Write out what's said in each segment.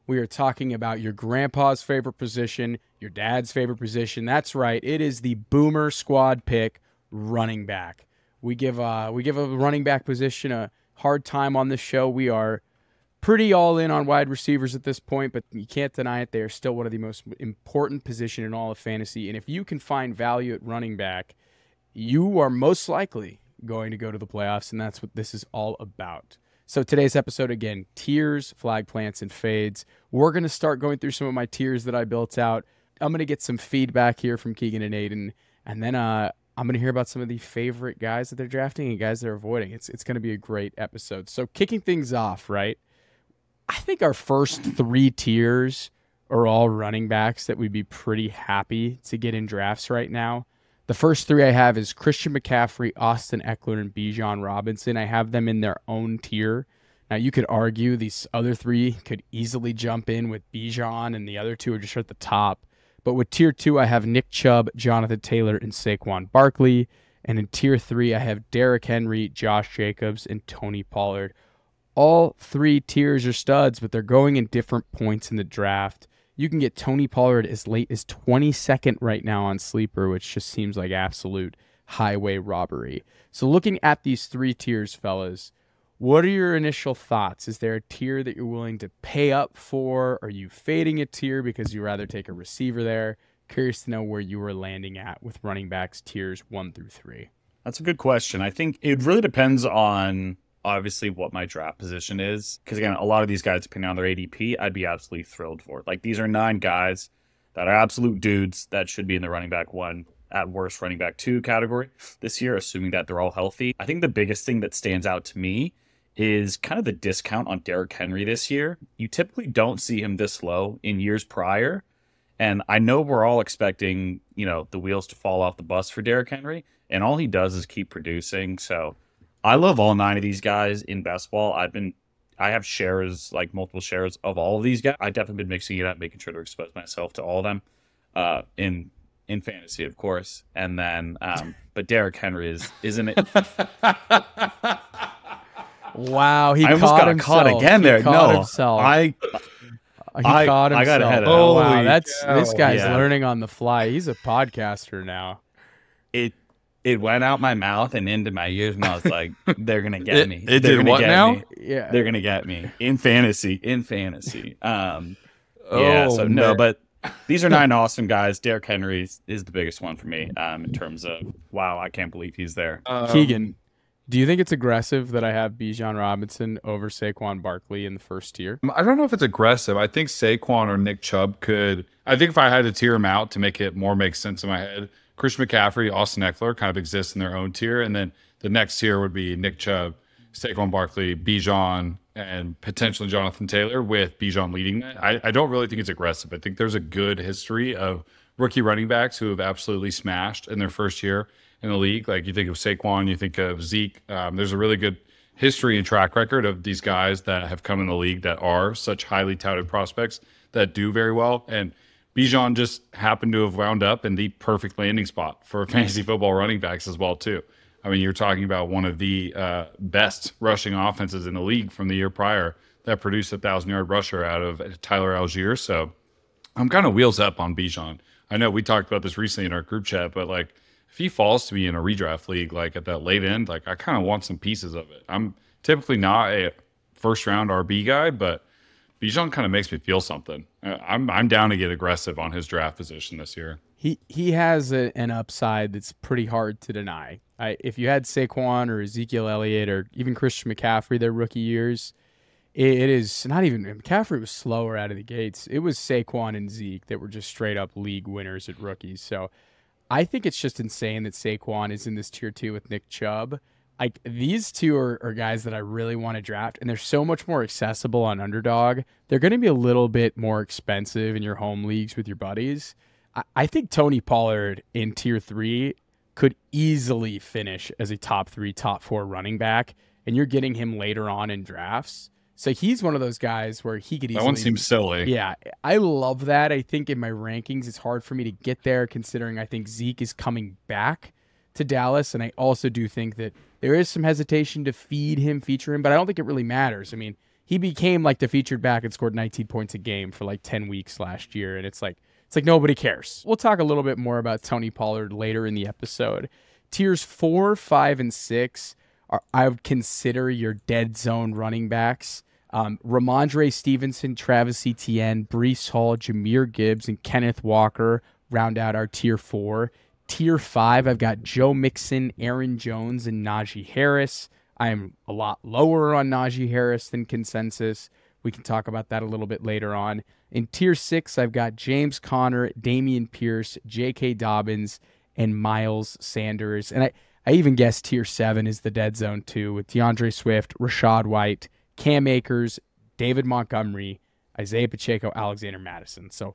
We are talking about your grandpa's favorite position, your dad's favorite position. That's right. It is the Boomer Squad pick, running back. We give a running back position a hard time on this show. We are pretty all in on wide receivers at this point, but you can't deny it. They are still one of the most important position in all of fantasy. And if you can find value at running back, you are most likely going to go to the playoffs, and that's what this is all about. So today's episode, again, tiers, flag plants, and fades. We're going to start going through some of my tiers that I built out. I'm going to get some feedback here from Keegan and Aidan, and then I'm going to hear about some of the favorite guys that they're drafting and guys they're avoiding. It's going to be a great episode. So kicking things off, right? I think our first three tiers are all running backs that we'd be pretty happy to get in drafts right now. The first three I have is Christian McCaffrey, Austin Eckler, and Bijan Robinson. I have them in their own tier. Now, you could argue these other three could easily jump in with Bijan, and the other two are just at the top. But with tier 2, I have Nick Chubb, Jonathan Taylor, and Saquon Barkley. And in tier 3, I have Derrick Henry, Josh Jacobs, and Tony Pollard. All three tiers are studs, but they're going in different points in the draft. You can get Tony Pollard as late as 22nd right now on Sleeper, which just seems like absolute highway robbery. So looking at these three tiers, fellas, what are your initial thoughts? Is there a tier that you're willing to pay up for? Are you fading a tier because you rather take a receiver there? Curious to know where you were landing at with running backs tiers 1 through 3. That's a good question. I think it really depends on obviously what my draft position is. Because again, a lot of these guys, depending on their ADP, I'd be absolutely thrilled for. Like, these are 9 guys that are absolute dudes that should be in the running back 1, at worst running back 2 category this year, assuming that they're all healthy. I think the biggest thing that stands out to me is kind of the discount on Derrick Henry this year. You typically don't see him this low in years prior. And I know we're all expecting, the wheels to fall off the bus for Derrick Henry. And all he does is keep producing. So I love all 9 of these guys in best ball. I have shares, like multiple shares of all of these guys. I've definitely been mixing it up, making sure to expose myself to all of them in fantasy, of course. And then, but Derrick Henry isn't it? Wow, I almost got caught again there. No, himself. I caught himself. I got ahead of Oh, that. wow, Holy this guy's Yeah. learning on the fly. He's a podcaster now. It went out my mouth and into my ears, and I was like, "They're gonna get me. It They're did gonna what get now? me. Yeah. They're gonna get me in fantasy. Yeah. Oh, So no, man. but these are 9 awesome guys. Derrick Henry is the biggest one for me. In terms of wow, I can't believe he's there. Keegan, do you think it's aggressive that I have Bijan Robinson over Saquon Barkley in the first tier? I don't know if it's aggressive. I think Saquon or Nick Chubb could. I think if I had to tier them out to make it more make sense in my head, Christian McCaffrey, Austin Eckler kind of exist in their own tier. And then the next tier would be Nick Chubb, Saquon Barkley, Bijan, and potentially Jonathan Taylor, with Bijan leading that. I don't really think it's aggressive. I think there's a good history of rookie running backs who have absolutely smashed in their first year in the league. Like, you think of Saquon, you think of Zeke. There's a really good history and track record of these guys that have come in the league that are such highly touted prospects that do very well. And Bijan just happened to have wound up in the perfect landing spot for fantasy football running backs as well, too. I mean, you're talking about one of the best rushing offenses in the league from the year prior that produced a 1,000-yard rusher out of Tyler Algier. So I'm kind of wheels up on Bijan. I know we talked about this recently in our group chat, but like, if he falls to me in a redraft league, like at that late end, like I kind of want some pieces of it. I'm typically not a first round RB guy, but Bijan kind of makes me feel something. I'm down to get aggressive on his draft position this year. He has an upside that's pretty hard to deny. If you had Saquon or Ezekiel Elliott or even Christian McCaffrey their rookie years, it is not even McCaffrey was slower out of the gates. It was Saquon and Zeke that were just straight up league winners at rookies. So I think it's just insane that Saquon is in this tier 2 with Nick Chubb. Like, these two are guys that I really want to draft, and they're so much more accessible on Underdog. They're going to be a little bit more expensive in your home leagues with your buddies. I think Tony Pollard in tier 3 could easily finish as a top 3, top 4 running back, and you're getting him later on in drafts. So he's one of those guys where he could easily... That one seems silly. Yeah, I love that. I think in my rankings, it's hard for me to get there considering I think Zeke is coming back to Dallas, and I also do think that there is some hesitation to feature him, but I don't think it really matters. I mean, he became like the featured back and scored 19 points a game for like 10 weeks last year. And it's like nobody cares. We'll talk a little bit more about Tony Pollard later in the episode. Tiers 4, 5, and 6 are, I would consider your dead zone running backs. Ramondre Stevenson, Travis Etienne, Breece Hall, Jahmyr Gibbs, and Kenneth Walker round out our tier 4. Tier 5, I've got Joe Mixon, Aaron Jones, and Najee Harris. I am a lot lower on Najee Harris than consensus. We can talk about that a little bit later on. In tier 6, I've got James Conner, Dameon Pierce, J.K. Dobbins, and Miles Sanders. And I even guess tier 7 is the dead zone too, with DeAndre Swift, Rashad White, Cam Akers, David Montgomery, Isaiah Pacheco, Alexander Madison. So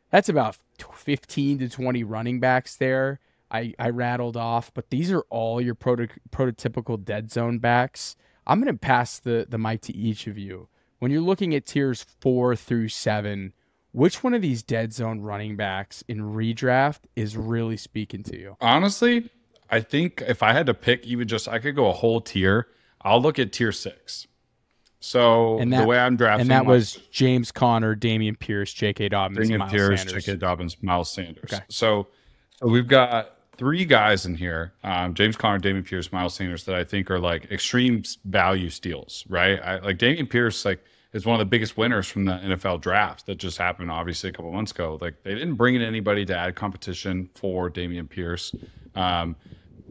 that's about 15 to 20 running backs there. I rattled off, but these are all your prototypical dead zone backs. I'm going to pass the mic to each of you. When you're looking at tiers 4 through 7, which one of these dead zone running backs in redraft is really speaking to you? Honestly, I think if I had to pick, I could go a whole tier. I'll look at tier 6. So the way I'm drafting, and that was James Conner, Dameon Pierce, J.K. Dobbins, Miles Sanders. J.K. Dobbins, Miles Sanders. Okay. So we've got 3 guys in here: James Conner, Dameon Pierce, Miles Sanders, that I think are like extreme value steals. Right? Like Dameon Pierce, like is one of the biggest winners from the NFL draft that just happened, obviously a couple months ago. Like they didn't bring in anybody to add competition for Dameon Pierce.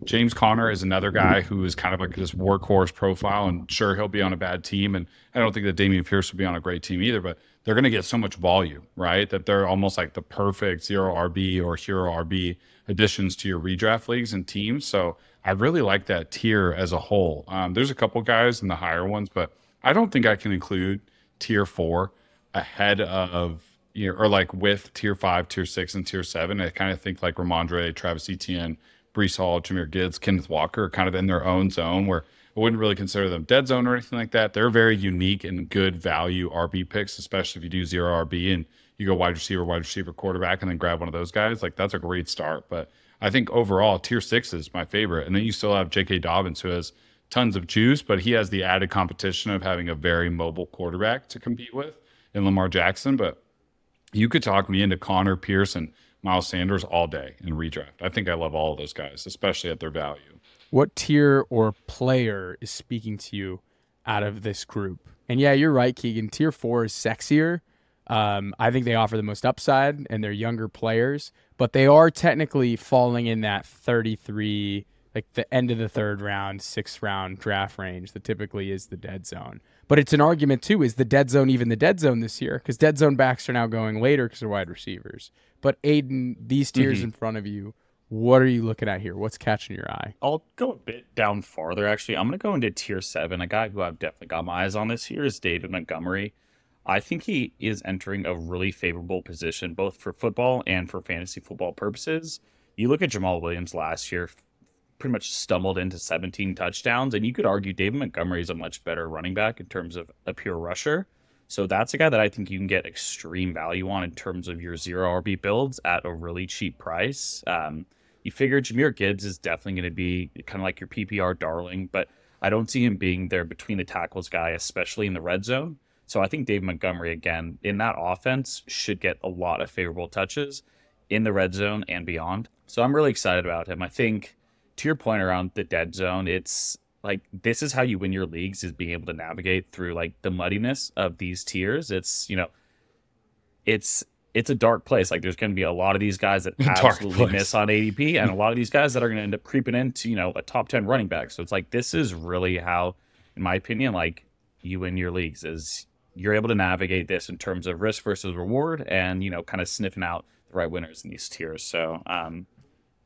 James Conner is another guy who is kind of like this workhorse profile, and sure, he'll be on a bad team, and I don't think that Dameon Pierce will be on a great team either, but they're going to get so much volume, right, that they're almost like the perfect zero RB or hero RB additions to your redraft leagues and teams. So I really like that tier as a whole. There's a couple guys in the higher ones, but I don't think I can include tier 4 ahead of, or like with tier 5, tier 6, and tier 7. I kind of think like Ramondre, Travis Etienne, Breece Hall, Jahmyr Gibbs, Kenneth Walker are kind of in their own zone, where I wouldn't really consider them dead zone or anything like that. They're very unique and good value RB picks, especially if you do zero RB and you go wide receiver, quarterback, and then grab one of those guys. Like that's a great start. But I think overall tier 6 is my favorite. And then you still have J.K. Dobbins, who has tons of juice, but he has the added competition of having a very mobile quarterback to compete with in Lamar Jackson. But you could talk me into Conner, Pierce, and Miles Sanders all day in redraft. I think I love all of those guys, especially at their value. What tier or player is speaking to you out of this group? And yeah, you're right, Keegan. Tier 4 is sexier. I think they offer the most upside, and they're younger players, but they are technically falling in that 33, like the end of the 3rd round, 6th round draft range that typically is the dead zone. But it's an argument too, is the dead zone even the dead zone this year? Because dead zone backs are now going later because they're wide receivers. But Aidan, these tiers in front of you, what are you looking at here? What's catching your eye? I'll go a bit down farther, actually. I'm going to go into tier 7. A guy who I've definitely got my eyes on this year is David Montgomery. I think he is entering a really favorable position, both for football and for fantasy football purposes. You look at Jamal Williams last year, pretty much stumbled into 17 touchdowns, and you could argue David Montgomery is a much better running back in terms of a pure rusher. So that's a guy that I think you can get extreme value on in terms of your zero RB builds at a really cheap price. You figure Jahmyr Gibbs is definitely going to be kind of like your PPR darling, but I don't see him being there between the tackles guy, especially in the red zone. So I think David Montgomery, again, in that offense, should get a lot of favorable touches in the red zone and beyond. So I'm really excited about him. I think, to your point around the dead zone, it's like this is how you win your leagues, is being able to navigate through like the muddiness of these tiers. It's, it's a dark place. Like there's going to be a lot of these guys that absolutely miss on ADP, and a lot of these guys that are going to end up creeping into, a top 10 running back. So it's like, this is really how, in my opinion, like you win your leagues, is you're able to navigate this in terms of risk versus reward, and, kind of sniffing out the right winners in these tiers. So,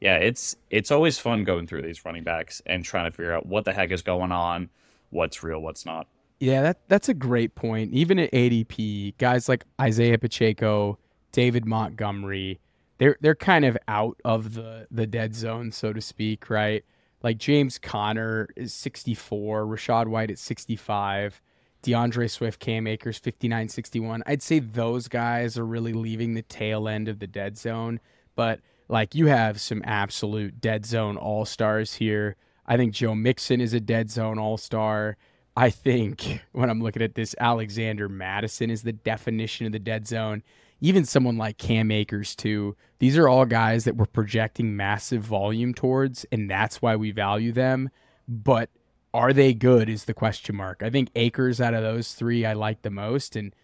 yeah, it's always fun going through these running backs and trying to figure out what the heck is going on, what's real, what's not. Yeah, that's a great point. Even at ADP, guys like Isaiah Pacheco, David Montgomery, they're kind of out of the dead zone, so to speak, right? Like James Conner is 64, Rashad White at 65, DeAndre Swift, Cam Akers 59, 61. I'd say those guys are really leaving the tail end of the dead zone, but like you have some absolute dead zone all-stars here. I think Joe Mixon is a dead zone all-star. I think when I'm looking at this, Alexander Madison is the definition of the dead zone. Even someone like Cam Akers, too. These are all guys that we're projecting massive volume towards, and that's why we value them. But are they good is the question mark. I think Akers out of those three I like the most. And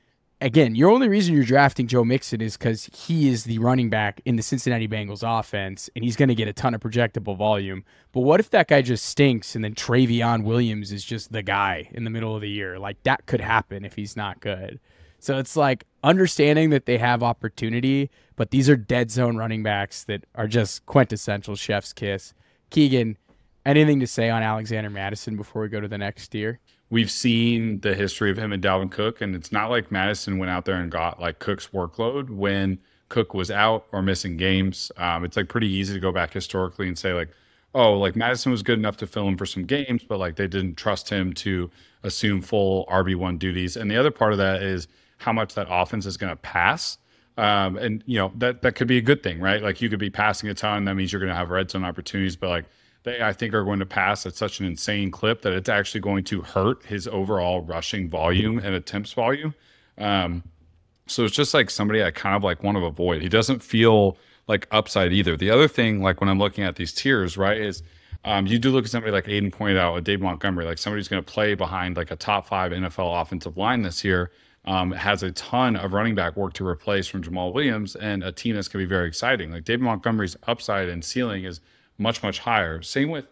again, your only reason you're drafting Joe Mixon is because he is the running back in the Cincinnati Bengals offense, and he's going to get a ton of projectable volume. But what if that guy just stinks and then Travion Williams is just the guy in the middle of the year? Like, that could happen if he's not good. So it's like understanding that they have opportunity, but these are dead zone running backs that are just quintessential chef's kiss. Keegan, anything to say on Alexander Madison before we go to the next tier? We've seen the history of him and Dalvin Cook, and it's not like Madison went out there and got like Cook's workload when Cook was out or missing games. It's like pretty easy to go back historically and say like, oh, like Madison was good enough to fill in for some games, but like they didn't trust him to assume full RB1 duties. And the other part of that is how much that offense is going to pass. And you know, that could be a good thing, right? Like you could be passing a ton. That means you're going to have red zone opportunities, but like they, I think, are going to pass at such an insane clip that it's actually going to hurt his overall rushing volume and attempts volume. So it's just like somebody I kind of like want to avoid. He doesn't feel like upside either. The other thing, like when I'm looking at these tiers, right, is you do look at somebody like Aidan pointed out with Dave Montgomery, like somebody who's going to play behind like a top 5 NFL offensive line this year, has a ton of running back work to replace from Jamal Williams and a team that's going to be very exciting. Like David Montgomery's upside and ceiling is much, much higher. Same with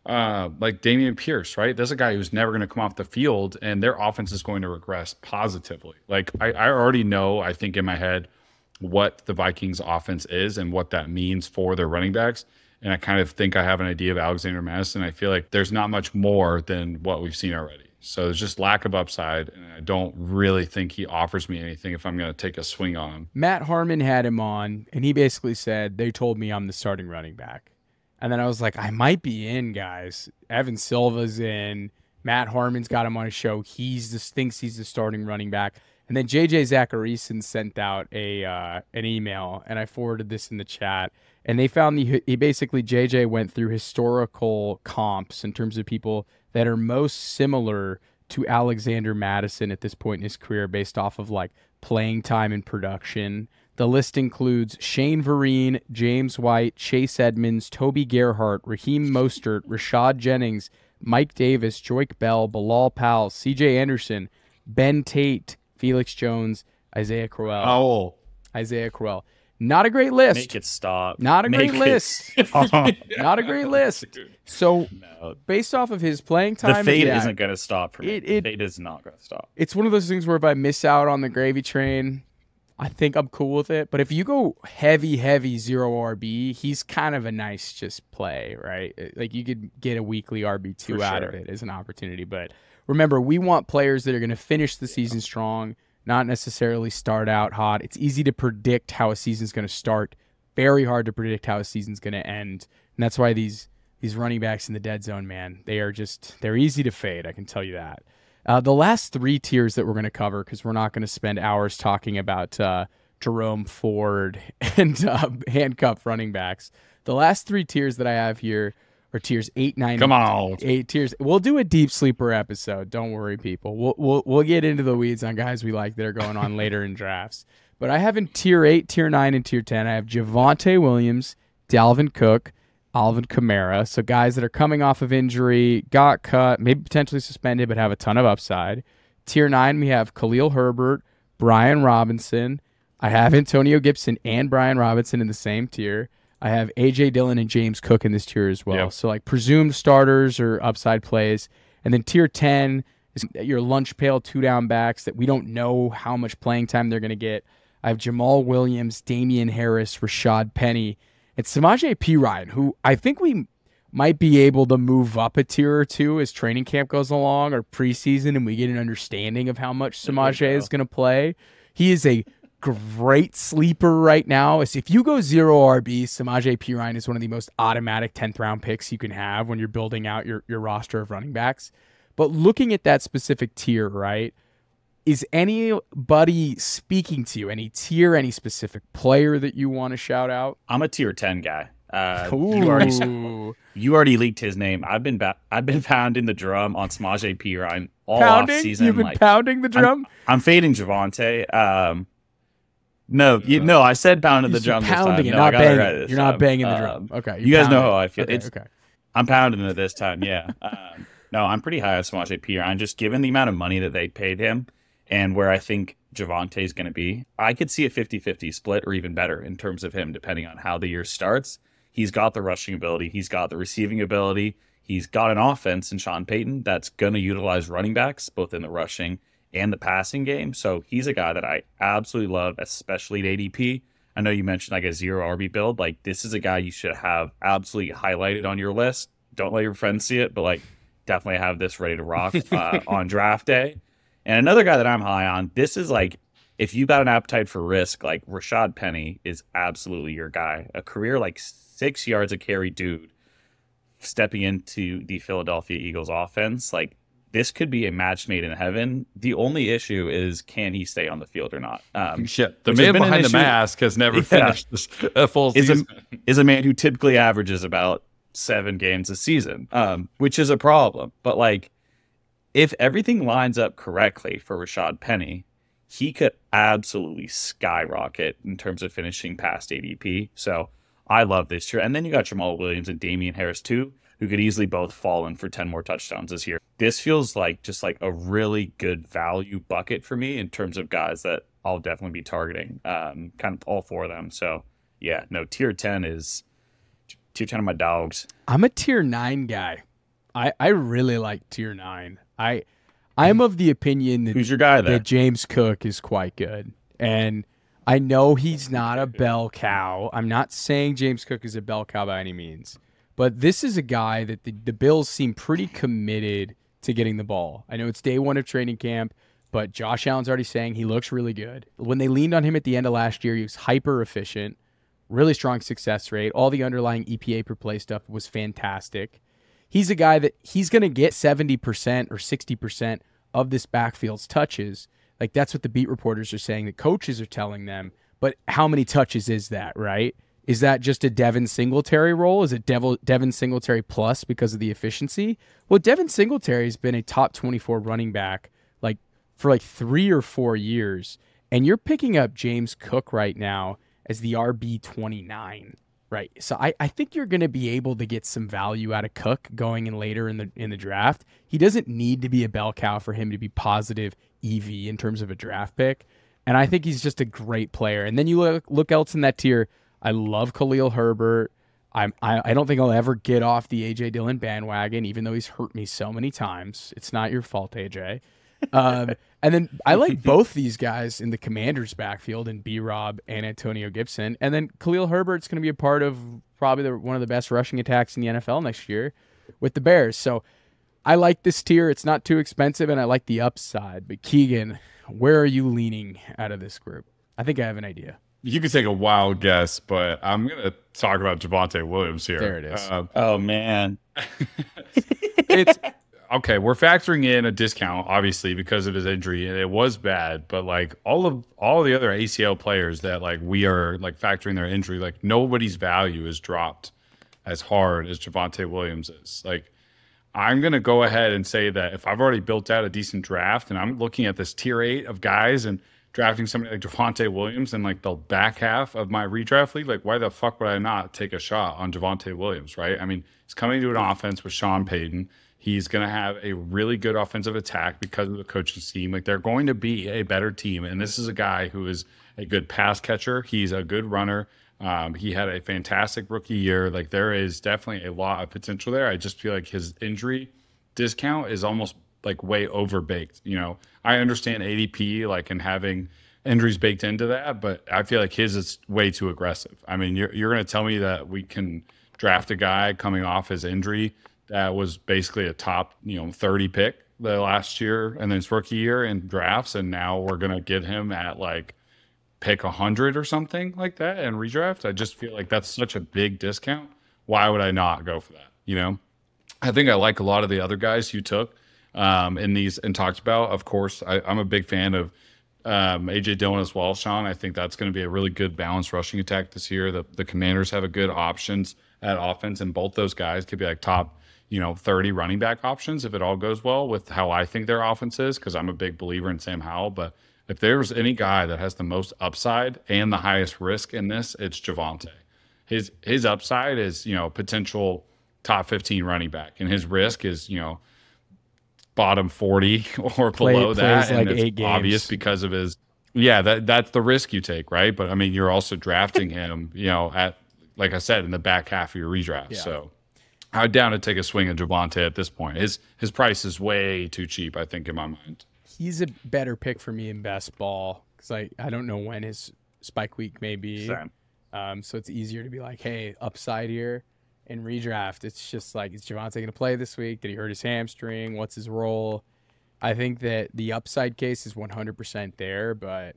like Dameon Pierce, right? There's a guy who's never going to come off the field and their offense is going to regress positively. Like I already know, I think in my head, what the Vikings offense is and what that means for their running backs. And I kind of think I have an idea of Alexander Madison. I feel like there's not much more than what we've seen already. So there's just lack of upside, and I don't really think he offers me anything if I'm going to take a swing on him. Matt Harmon had him on, and he basically said, they told me I'm the starting running back. And then I was like, I might be in, guys. Evan Silva's in. Matt Harmon's got him on his show. Thinks he's the starting running back. And then J.J. Zacharyson sent out an email, and I forwarded this in the chat. And they found he basically, J.J. went through historical comps in terms of people that are most similar to Alexander Madison at this point in his career based off of like playing time and production. The list includes Shane Vereen, James White, Chase Edmonds, Toby Gerhart, Raheem Mostert, Rashad Jennings, Mike Davis, Joique Bell, Bilal Powell, C.J. Anderson, Ben Tate, Felix Jones, Isaiah Crowell. Oh, Isaiah Crowell. Not a great list. Make it stop. Not a great list. Not a great list. So, based off of his playing time, the fade isn't going to stop for me. The fade is not going to stop. It's one of those things where if I miss out on the gravy train, I think I'm cool with it. But if you go heavy 0 RB, he's kind of a nice just play, right? Like you could get a weekly RB2 out of it as an opportunity. But remember, we want players that are going to finish the season strong, not necessarily start out hot. It's easy to predict how a season's going to start. Very hard to predict how a season's going to end. And that's why these running backs in the dead zone, man, they're easy to fade. I can tell you that. The last 3 tiers that we're going to cover, because we're not going to spend hours talking about Jerome Ford and handcuff running backs. The last 3 tiers that I have here are tiers 8, 9, come on, 8 tiers. We'll do a deep sleeper episode. Don't worry, people. We'll get into the weeds on guys we like that are going on later in drafts. But I have in tier 8, tier 9, and tier 10, I have Javonte Williams, Dalvin Cook, Alvin Kamara. So guys that are coming off of injury, got cut, maybe potentially suspended, but have a ton of upside. Tier 9, we have Khalil Herbert, Brian Robinson. I have Antonio Gibson and Brian Robinson in the same tier. I have A.J. Dillon and James Cook in this tier as well. Yep. So like presumed starters or upside plays. And then tier 10 is your lunch pail 2-down backs that we don't know how much playing time they're going to get. I have Jamal Williams, Damian Harris, Rashad Penny, and Samaje Perine, who I think we might be able to move up a tier or 2 as training camp goes along or preseason and we get an understanding of how much Samaje is going to play. He is a great sleeper right now. If you go 0 RB, Samaje Perine is one of the most automatic 10th round picks you can have when you're building out your roster of running backs. But looking at that specific tier, right, is anybody speaking to you? Any tier, any specific player that you want to shout out? I'm a tier 10 guy. Ooh. You already leaked his name. I've been pounding the drum on Samaje Perine all off Pounding? season. You've been pounding the drum? I'm fading Javonte. No, I said pounding the drum this time. Pounding it, No, not I got it banging. right this You're not time. banging the drum. Okay. You guys know pounding. how I feel. Okay. I'm pounding it this time, yeah. No, I'm pretty high on Samaje Perine. Just given the amount of money that they paid him and where I think Javonte is going to be, I could see a 50-50 split or even better in terms of him, depending on how the year starts. He's got the rushing ability. He's got the receiving ability. He's got an offense in Sean Payton that's going to utilize running backs, both in the rushing and the passing game. So he's a guy that I absolutely love, especially at ADP. I know you mentioned like a 0 RB build. Like, this is a guy you should have absolutely highlighted on your list. Don't let your friends see it, but like, definitely have this ready to rock on draft day. And another guy that I'm high on, this is like, if you've got an appetite for risk, like Rashad Penny is absolutely your guy. A career like 6 yards a carry dude stepping into the Philadelphia Eagles offense. Like, this could be a match made in heaven. The only issue is, can he stay on the field or not? Shit, the man behind the mask has never finished a full season. Is a man who typically averages about 7 games a season, which is a problem. But like, if everything lines up correctly for Rashad Penny, he could absolutely skyrocket in terms of finishing past ADP. So I love this year. And then you got Jamal Williams and Damian Harris too, who could easily both fall in for 10 more touchdowns this year. This feels like just like a really good value bucket for me in terms of guys that I'll definitely be targeting, kind of all 4 of them. So yeah, no, tier 10 of my dogs. I'm a tier 9 guy. I really like tier 9. I'm of the opinion that, who's your guy there? That James Cook is quite good. And I know he's not a bell cow. I'm not saying James Cook is a bell cow by any means. But this is a guy that the Bills seem pretty committed to getting the ball. I know it's day 1 of training camp, but Josh Allen's already saying he looks really good. When they leaned on him at the end of last year, he was hyper efficient, really strong success rate. All the underlying EPA per play stuff was fantastic. He's a guy that he's going to get 70% or 60% of this backfield's touches. Like, that's what the beat reporters are saying, that coaches are telling them. But how many touches is that, right? Is that just a Devin Singletary role? Is it Devin Singletary plus because of the efficiency? Well, Devin Singletary has been a top 24 running back for 3 or 4 years. And you're picking up James Cook right now as the RB 29. Right. So I think you're going to be able to get some value out of Cook going in later in the draft. He doesn't need to be a bell cow for him to be positive EV in terms of a draft pick. And I think he's just a great player. And then you look else in that tier. I love Khalil Herbert. I don't think I'll ever get off the A.J. Dillon bandwagon, even though he's hurt me so many times. It's not your fault, A.J. And then I like both these guys in the Commanders' backfield, in B-Rob and Antonio Gibson. And then Khalil Herbert's going to be a part of probably one of the best rushing attacks in the NFL next year with the Bears. So I like this tier. It's not too expensive, and I like the upside. But Keegan, where are you leaning out of this group? I think I have an idea. You could take a wild guess, but I'm going to talk about Javonte Williams here. There it is. Oh, man. It's okay, we're factoring in a discount, obviously, because of his injury, and it was bad. But like all the other ACL players that like we are like factoring their injury, like nobody's value is dropped as hard as Javonte Williams is. Like, I'm gonna go ahead and say that if I've already built out a decent draft, and I'm looking at this tier 8 of guys and drafting somebody like Javonte Williams in like the back half of my redraft league, like why the fuck would I not take a shot on Javonte Williams, right? I mean, he's coming to an offense with Sean Payton. He's going to have a really good offensive attack because of the coaching scheme. Like, they're going to be a better team. And this is a guy who is a good pass catcher. He's a good runner. He had a fantastic rookie year. Like, there is definitely a lot of potential there. I just feel like his injury discount is almost like way overbaked. You know, I understand ADP, like, and having injuries baked into that, but I feel like his is way too aggressive. I mean, you're going to tell me that we can draft a guy coming off his injury that was basically a top, 30 pick the last year and then his rookie year in drafts, and now we're going to get him at like pick 100 or something like that and redraft. I just feel like that's such a big discount. Why would I not go for that? I think I like a lot of the other guys you took in these and talked about. Of course, I'm a big fan of AJ Dillon as well, Shaun. I think that's going to be a really good balanced rushing attack this year. The Commanders have a good options at offense, and both those guys could be like top, 30 running back options if it all goes well with how I think their offense is, because I'm a big believer in Sam Howell. But if there's any guy that has the most upside and the highest risk in this, it's Javonte. His upside is, potential top 15 running back, and his risk is, bottom 40 or below that. Plays like and it's 8 games. obvious because of his, that's the risk you take, right? But I mean, you're also drafting him, at, like I said, in the back half of your redraft. Yeah. So I'm down to take a swing at Javonte at this point. His price is way too cheap, I think, in my mind. He's a better pick for me in best ball because I don't know when his spike week may be. Same. So it's easier to be like, hey, upside here. In redraft, it's just like, is Javonte going to play this week? Did he hurt his hamstring? What's his role? I think that the upside case is 100% there, but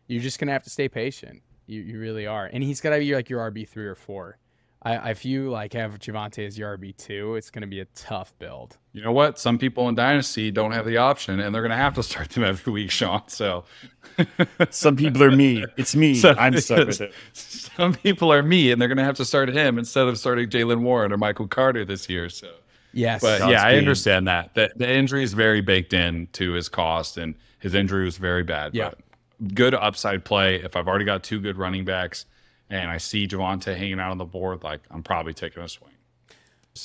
you're just going to have to stay patient. You really are. And he's got to be like your RB3 or 4. If you like have Javonte as your RB2, it's going to be a tough build. You know what? Some people in Dynasty don't have the option, and they're going to have to start them every week, Shaun. So Some people are me. It's me. I'm stuck with it. Some people are me, and they're going to have to start him instead of starting Jalen Warren or Michael Carter this year. So, Yes. but yeah, I understand that. The injury is very baked in to his cost, and his injury was very bad. Yeah. But good upside play. If I've already got 2 good running backs, and I see Javonte hanging out on the board, like I'm probably taking a swing.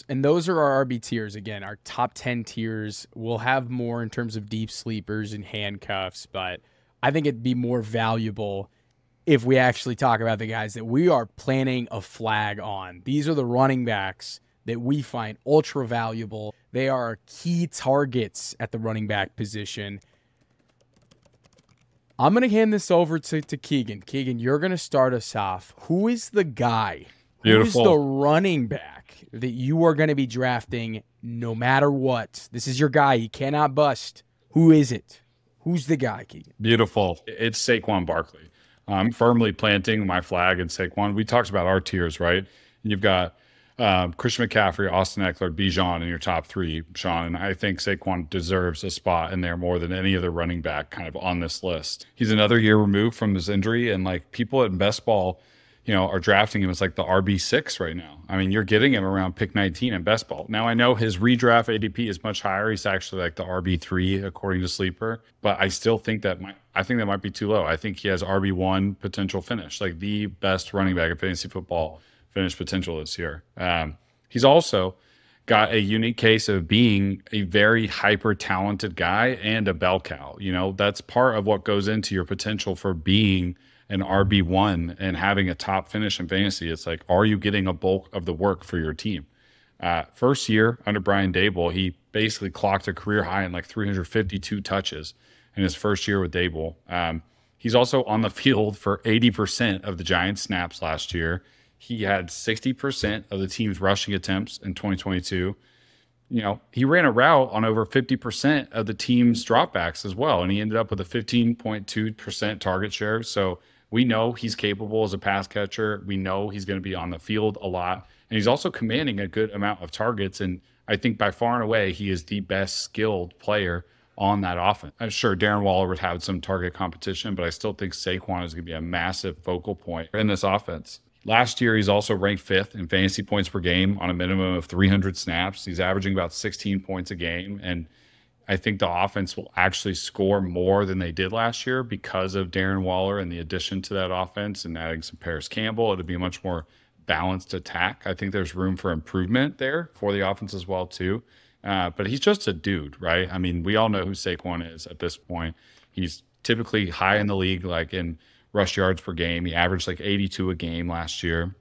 And those are our RB tiers. Again, our top 10 tiers. We'll have more in terms of deep sleepers and handcuffs, but I think it'd be more valuable if we actually talk about the guys that we are planting a flag on. These are the running backs that we find ultra valuable. They are key targets at the running back position. I'm going to hand this over to Keegan. Keegan, you're going to start us off. Who is the guy? Beautiful. Who is the running back that you are going to be drafting no matter what? This is your guy. He cannot bust. Who is it? Who's the guy, Keegan? Beautiful. It's Saquon Barkley. I'm firmly planting my flag in Saquon. We talked about our tiers, right? You've got Christian McCaffrey, Austin Eckler, Bijan in your top 3, Shaun. And I think Saquon deserves a spot in there more than any other running back kind of on this list. He's another year removed from his injury, and like people at best ball, are drafting him as like the RB6 right now. I mean, you're getting him around pick 19 in best ball. Now I know his redraft ADP is much higher. He's actually like the RB3 according to Sleeper, but I still think that might be too low. I think he has RB1 potential finish, like the best running back in fantasy football finish potential this year. He's also got a unique case of being a very hyper talented guy and a bell cow. That's part of what goes into your potential for being an RB1 and having a top finish in fantasy. It's like, are you getting a bulk of the work for your team? First year under Brian Dable, he basically clocked a career high in like 352 touches in his first year with Dable. He's also on the field for 80% of the Giants snaps last year. He had 60% of the team's rushing attempts in 2022. He ran a route on over 50% of the team's dropbacks as well, and he ended up with a 15.2% target share. So we know he's capable as a pass catcher. We know he's going to be on the field a lot, and he's also commanding a good amount of targets. And I think by far and away, he is the best skilled player on that offense. I'm sure Darren Waller would have some target competition, but I still think Saquon is going to be a massive focal point in this offense. Last year, he's also ranked 5th in fantasy points per game on a minimum of 300 snaps. He's averaging about 16 points a game. And I think the offense will actually score more than they did last year because of Darren Waller and the addition to that offense and adding some Paris Campbell. It'll be a much more balanced attack. I think there's room for improvement there for the offense as well, too. But he's just a dude, right? I mean, we all know who Saquon is at this point. He's typically high in the league, like in rush yards per game. He averaged like 82 a game last year.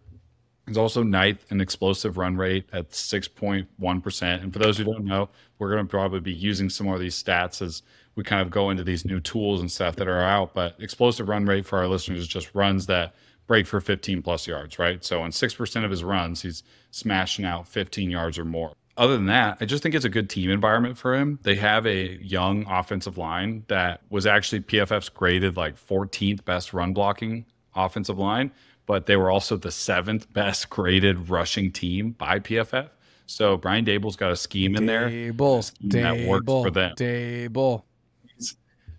He's also 9th in explosive run rate at 6.1%. And for those who don't know, we're going to probably be using some more of these stats as we kind of go into these new tools and stuff that are out. But explosive run rate for our listeners is just runs that break for 15 plus yards, right? So on 6% of his runs, he's smashing out 15 yards or more. Other than that, I just think it's a good team environment for him. They have a young offensive line that was actually PFF's graded like 14th best run blocking offensive line, but they were also the 7th best graded rushing team by PFF. So Brian Dable's got a scheme in there, a scheme that works for them.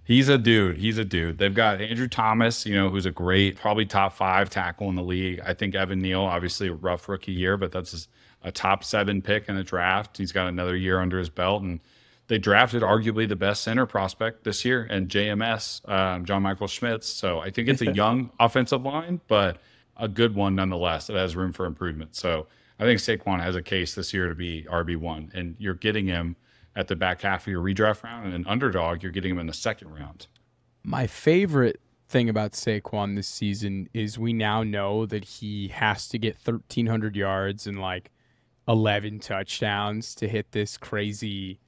He's a dude. He's a dude. They've got Andrew Thomas, who's a great, probably top 5 tackle in the league. I think Evan Neal, obviously a rough rookie year, but that's a top 7 pick in the draft. He's got another year under his belt, and they drafted arguably the best center prospect this year, and JMS, John Michael Schmitz. So I think it's a young offensive line, but a good one nonetheless. It has room for improvement. So I think Saquon has a case this year to be RB1, and you're getting him at the back half of your redraft round, and an underdog, you're getting him in the second round. My favorite thing about Saquon this season is we now know that he has to get 1,300 yards and like 11 touchdowns to hit this crazy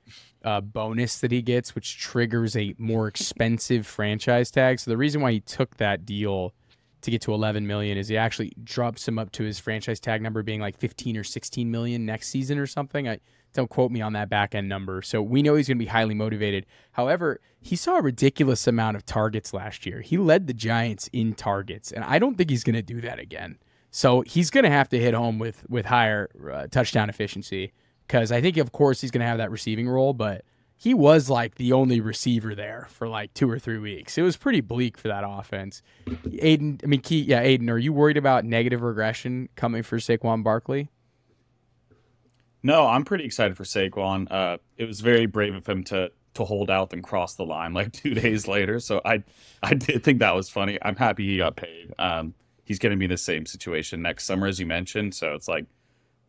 bonus that he gets, which triggers a more expensive franchise tag. So the reason why he took that deal to get to 11 million is he actually drops him up to his franchise tag number being like 15 or 16 million next season or something. Don't quote me on that back end number. So we know he's going to be highly motivated. However, he saw a ridiculous amount of targets last year. He led the Giants in targets, and I don't think he's going to do that again. So he's going to have to hit home with higher touchdown efficiency, because I think, of course, he's going to have that receiving role, but he was like the only receiver there for like 2 or 3 weeks. It was pretty bleak for that offense. Aidan, are you worried about negative regression coming for Saquon Barkley? No, I'm pretty excited for Saquon. It was very brave of him to hold out and cross the line like 2 days later. So I did think that was funny. I'm happy he got paid. He's going to be in the same situation next summer, as you mentioned. So it's like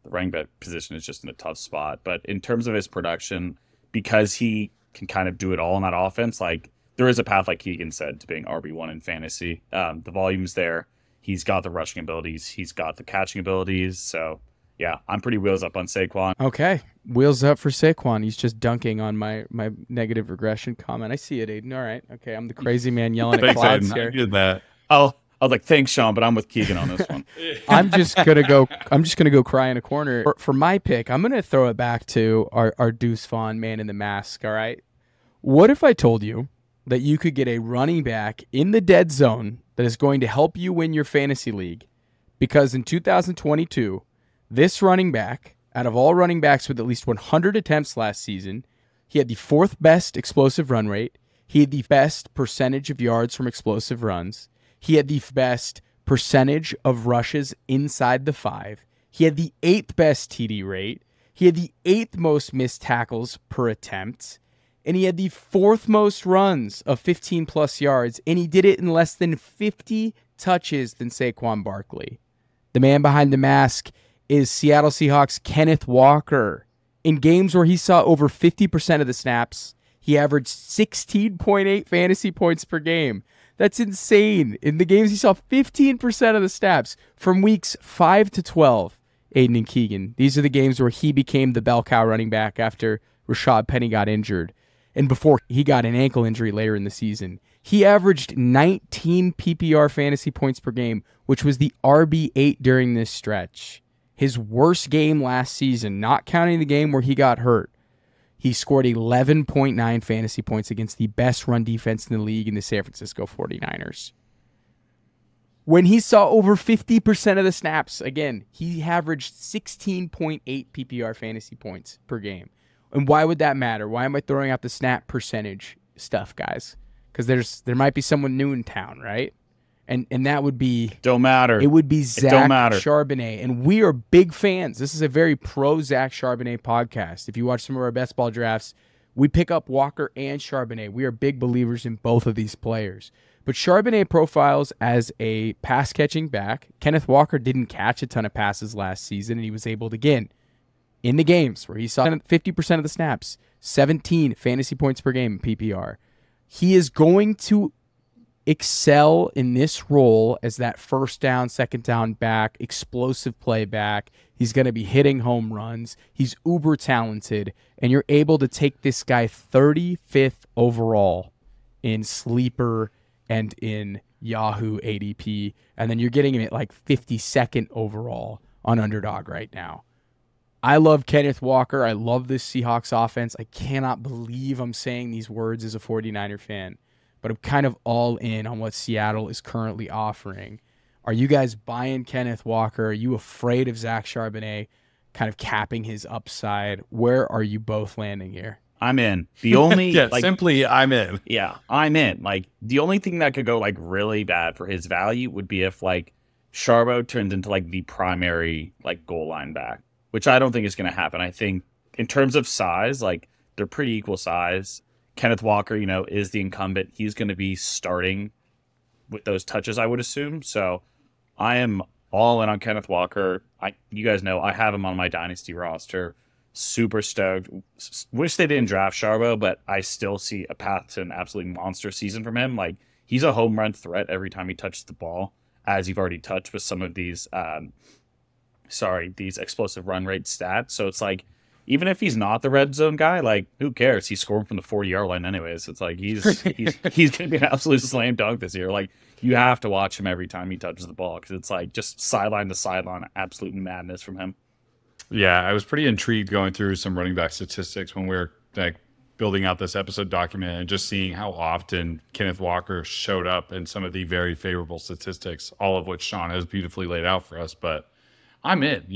the running back position is just in a tough spot. But in terms of his production, because he can kind of do it all in that offense, like there is a path, like Keegan said, to being RB1 in fantasy. The volume's there. He's got the rushing abilities. He's got the catching abilities. So yeah, I'm pretty wheels up on Saquon. Okay, wheels up for Saquon. He's just dunking on my negative regression comment. I see it, Aidan. All right. Okay, I'm the crazy man yelling at clouds here. I did that. I was like, thanks, Shaun, but I'm with Keegan on this one. I'm just gonna go cry in a corner. For my pick, I'm gonna throw it back to our Deuce Vaughn man in the mask. All right. What if I told you that you could get a running back in the dead zone that is going to help you win your fantasy league? Because in 2022, this running back, out of all running backs with at least 100 attempts last season, he had the 4th best explosive run rate. He had the best percentage of yards from explosive runs. He had the best percentage of rushes inside the 5. He had the 8th best TD rate. He had the 8th most missed tackles per attempt. And he had the 4th most runs of 15-plus yards. And he did it in less than 50 touches than Saquon Barkley. The man behind the mask is Seattle Seahawks Kenneth Walker. In games where he saw over 50% of the snaps, he averaged 16.8 fantasy points per game. That's insane. In the games he saw 15% of the snaps from weeks 5 to 12, Aidan and Keegan. These are the games where he became the bell cow running back after Rashad Penny got injured and before he got an ankle injury later in the season. He averaged 19 PPR fantasy points per game, which was the RB8 during this stretch. His worst game last season, not counting the game where he got hurt, he scored 11.9 fantasy points against the best run defense in the league in the San Francisco 49ers. When he saw over 50% of the snaps, again, he averaged 16.8 PPR fantasy points per game. And why would that matter? Why am I throwing out the snap percentage stuff, guys? Because there might be someone new in town, right? And that would be... Don't matter. It would be Zach Charbonnet. And we are big fans. This is a very pro Zach Charbonnet podcast. If you watch some of our best ball drafts, we pick up Walker and Charbonnet. We are big believers in both of these players. But Charbonnet profiles as a pass-catching back. Kenneth Walker didn't catch a ton of passes last season, and he was able to, again, in the games where he saw 50% of the snaps, 17 fantasy points per game in PPR. He is going to excel in this role as that first down, second down back, explosive play back. He's going to be hitting home runs. He's uber talented, and you're able to take this guy 35th overall in Sleeper and in Yahoo ADP, and then you're getting him at like 52nd overall on Underdog right now. I love Kenneth Walker. I love this Seahawks offense. I cannot believe I'm saying these words as a 49er fan, but I'm kind of all in on what Seattle is currently offering. Are you guys buying Kenneth Walker? Are you afraid of Zach Charbonnet kind of capping his upside? Where are you both landing here? I'm in. The only simply I'm in. Yeah, I'm in. Like the only thing that could go like really bad for his value would be if like Charbot turns into like the primary like goal line back, which I don't think is going to happen. I think in terms of size, like they're pretty equal size. Kenneth Walker, is the incumbent. He's going to be starting with those touches, I would assume. So I am all in on Kenneth Walker. You guys know I have him on my dynasty roster. Super stoked. Wish they didn't draft Charbot, but I still see a path to an absolutely monster season from him. Like he's a home run threat every time he touches the ball, as you've already touched with some of these these explosive run rate stats. So it's like, even if he's not the red zone guy, like who cares? He's scoring from the 40-yard line anyways. It's like he's going to be an absolute slam dunk this year. Like you have to watch him every time he touches the ball because it's like just sideline to sideline, absolute madness from him. Yeah, I was pretty intrigued going through some running back statistics when we were like building out this episode document and just seeing how often Kenneth Walker showed up in some of the very favorable statistics, all of which Shaun has beautifully laid out for us. But I'm in.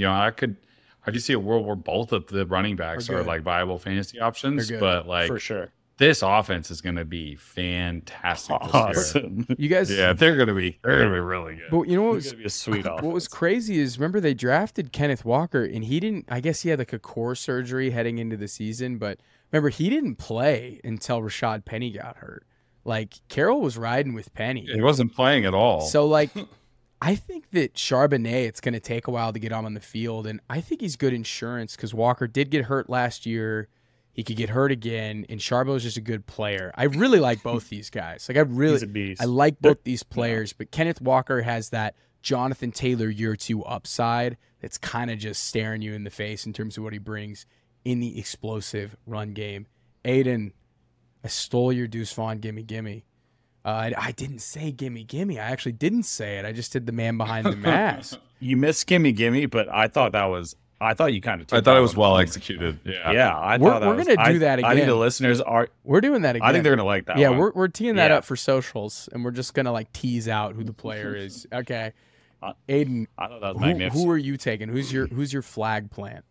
I do see a world where both of the running backs are like viable fantasy options, but like for sure, this offense is going to be fantastic. Awesome. You guys, they're going to be really good. But you know what was going to be a sweet offense. What was crazy is remember they drafted Kenneth Walker and he didn't. I guess he had like a core surgery heading into the season, but remember he didn't play until Rashad Penny got hurt. Like Carroll was riding with Penny. He wasn't playing at all. So like. I think that Charbonnet, it's going to take a while to get him on the field, and I think he's good insurance because Walker did get hurt last year. He could get hurt again, and Charbot's just a good player. I really like both these guys. Like He's a beast. I like both these players, but Kenneth Walker has that Jonathan Taylor year 2 upside that's kind of just staring you in the face in terms of what he brings in the explosive run game. Aidan, I stole your Deuce Vaughn gimme. I didn't say gimme. I actually didn't say it. I just did the man behind the mask. You missed gimme, but I thought you kind of. I thought it was well executed. Yeah. Yeah. We're gonna do that again. I think the listeners are. We're doing that again. I think they're gonna like that. Yeah, one. we're teeing that up for socials, and we're just gonna like tease out who the player is. Okay, Aidan. I thought that was magnificent. Who are you taking? Who's your flag plant?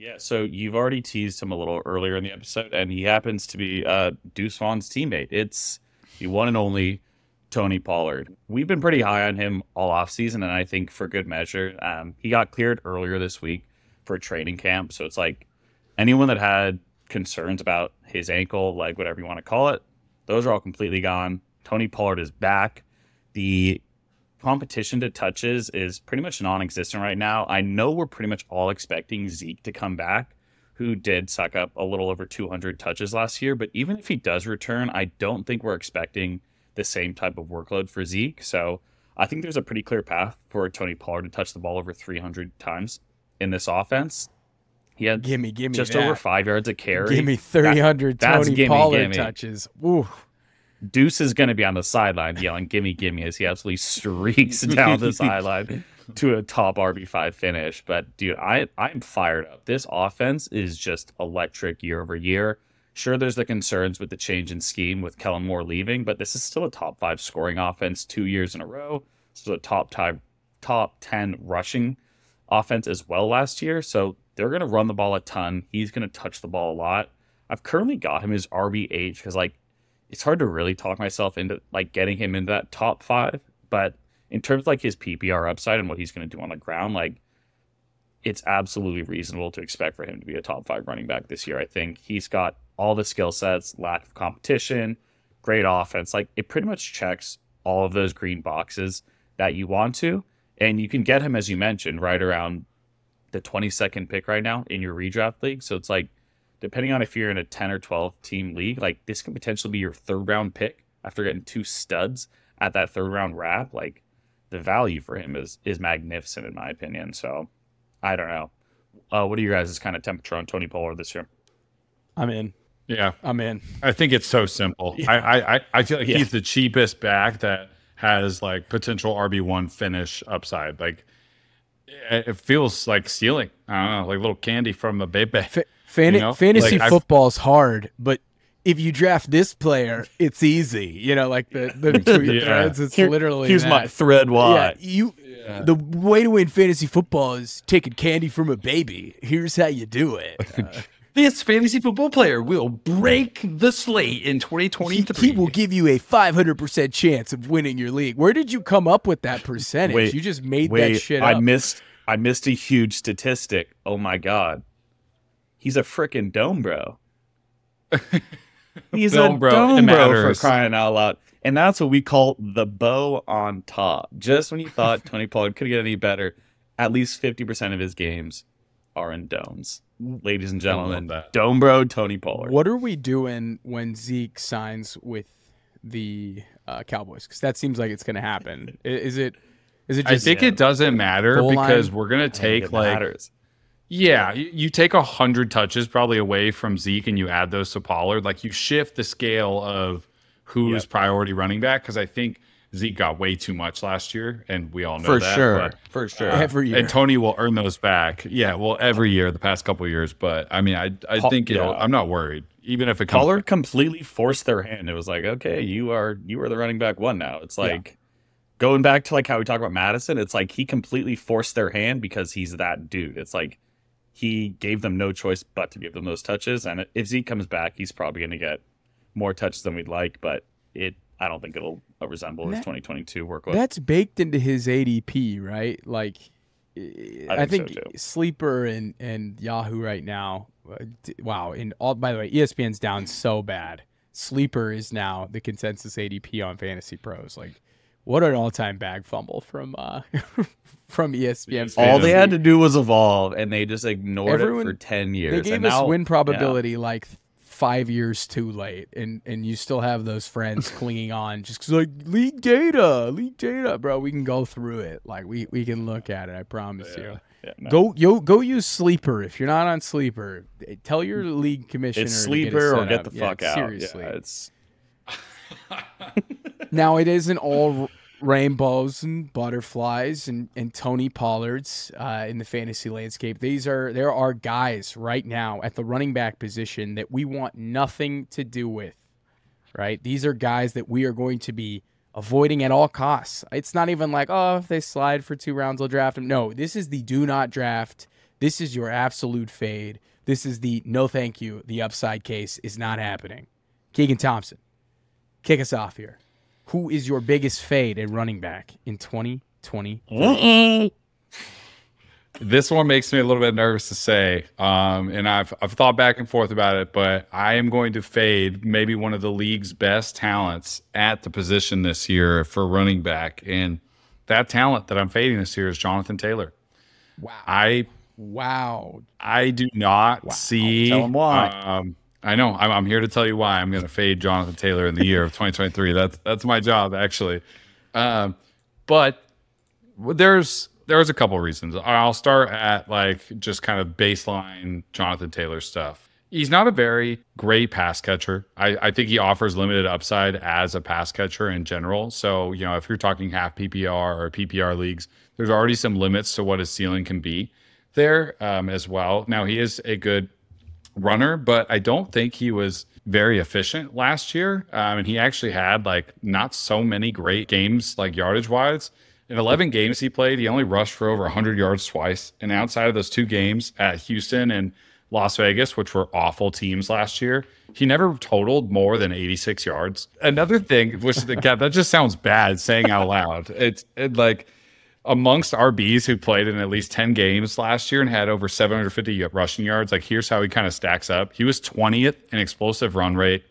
Yeah, so you've already teased him a little earlier in the episode, and he happens to be Deuce Vaughn's teammate. It's the one and only Tony Pollard. We've been pretty high on him all offseason, and I think for good measure. He got cleared earlier this week for training camp, so it's like anyone that had concerns about his ankle, leg, whatever you want to call it, those are all completely gone. Tony Pollard is back. The competition to touches is pretty much non-existent right now. I know we're pretty much all expecting Zeke to come back, who did suck up a little over 200 touches last year. But even if he does return, I don't think we're expecting the same type of workload for Zeke. So I think there's a pretty clear path for Tony Pollard to touch the ball over 300 times in this offense. He had just over 5 yards of carry. Give me 300 Tony Pollard touches. Ooh. Deuce is going to be on the sideline yelling, gimme, as he absolutely streaks down the sideline to a top RB5 finish. But, dude, I'm fired up. This offense is just electric year over year. Sure, there's the concerns with the change in scheme with Kellen Moore leaving, but this is still a top 5 scoring offense 2 years in a row. This was a top 10 rushing offense as well last year. So they're going to run the ball a ton. He's going to touch the ball a lot. I've currently got him as RB8 because, it's hard to really talk myself into getting him into that top 5, but in terms of his PPR upside and what he's going to do on the ground, it's absolutely reasonable to expect for him to be a top 5 running back this year. I think he's got all the skill sets, lack of competition, great offense. It pretty much checks all of those green boxes that you want to, and you can get him, as you mentioned, right around the 22nd pick right now in your redraft league. So it's depending on if you're in a 10 or 12 team league, this could potentially be your 3rd round pick after getting 2 studs at that 3rd round wrap. The value for him is magnificent in my opinion. So I don't know. What are you guys' kind of temperature on Tony Pollard this year? I'm in. Yeah, I'm in. I think it's so simple. Yeah. I feel like he's the cheapest back that has potential RB1 finish upside. It feels like stealing. I don't know, like little candy from a baby. Fantasy football's hard, but if you draft this player, it's easy. The tweet threads. It's literally here's my thread. Why? Yeah, the way to win fantasy football is taking candy from a baby. Here's how you do it. This fantasy football player will break the slate in 2023. He will give you a 500% chance of winning your league. Where did you come up with that percentage? You just made that shit up. I missed a huge statistic. Oh my god. He's a freaking dome bro. He's a dome bro for crying out loud. And that's what we call the bow on top. Just when you thought Tony Pollard could get any better, at least 50% of his games are in domes. Ladies and gentlemen, dome bro Tony Pollard. What are we doing when Zeke signs with the Cowboys? Because that seems like it's going to happen. Is it just, I think it doesn't matter because we're going to take you take 100 touches probably away from Zeke and you add those to Pollard. Like you shift the scale of who's priority running back, because I think Zeke got way too much last year, and we all know that. For sure. Every year. And Tony will earn those back. Yeah, well, every year, the past couple of years. But, I mean, I think I'm not worried. Even if it comes Pollard completely forced their hand. It was like, okay, you are the running back one now. It's like going back to like how we talk about Madison, it's like he completely forced their hand because he's that dude. It's like he gave them no choice but to give them those touches. And if Zeke comes back, he's probably going to get more touches than we'd like, but I don't think it'll resemble his 2022 workload. That's baked into his ADP, right? Like, I think so too. Sleeper and Yahoo right now. Wow! By the way, ESPN's down so bad. Sleeper is now the consensus ADP on Fantasy Pros. Like, what an all-time bag fumble from from ESPN. All they had to do was evolve, and they just ignored it for 10 years. They gave us win probability like 5 years too late, and you still have those friends clinging on just because like league data, bro. We can go through it, like we can look at it. I promise you. Yeah, no. Go use Sleeper. If you're not on Sleeper, tell your league commissioner it's to Sleeper get or get the fuck out. Seriously, it's now it isn't all rainbows and butterflies and Tony Pollards in the fantasy landscape. There are guys right now at the running back position that we want nothing to do with, right? These are guys that we are going to be avoiding at all costs. It's not even like, oh, if they slide for 2 rounds, we'll draft them. No, this is the do not draft. This is your absolute fade. This is the no thank you. The upside case is not happening. Keegan Thompson, kick us off here. Who is your biggest fade at running back in 2020? This one makes me a little bit nervous to say, and I've thought back and forth about it, but I am going to fade maybe one of the league's best talents at the position this year for running back, and that talent that I'm fading this year is Johnathon Taylor. Wow. I do not see. Tell him why. I know. I'm here to tell you why I'm going to fade Johnathon Taylor in the year of 2023. That's my job, actually. But there's a couple reasons. I'll start at like just kind of baseline Johnathon Taylor stuff. He's not a very great pass catcher. I think he offers limited upside as a pass catcher in general. So, if you're talking half PPR or PPR leagues, there's already some limits to what his ceiling can be there as well. Now, he is a good runner, but I don't think he was very efficient last year. And he actually had like not so many great games, like yardage wise. In 11 games he played, he only rushed for over 100 yards twice. And outside of those 2 games at Houston and Las Vegas, which were awful teams last year, he never totaled more than 86 yards. Another thing, which that just sounds bad saying out loud. It like amongst RBs who played in at least 10 games last year and had over 750 rushing yards, like here's how he kind of stacks up. He was 20th in explosive run rate.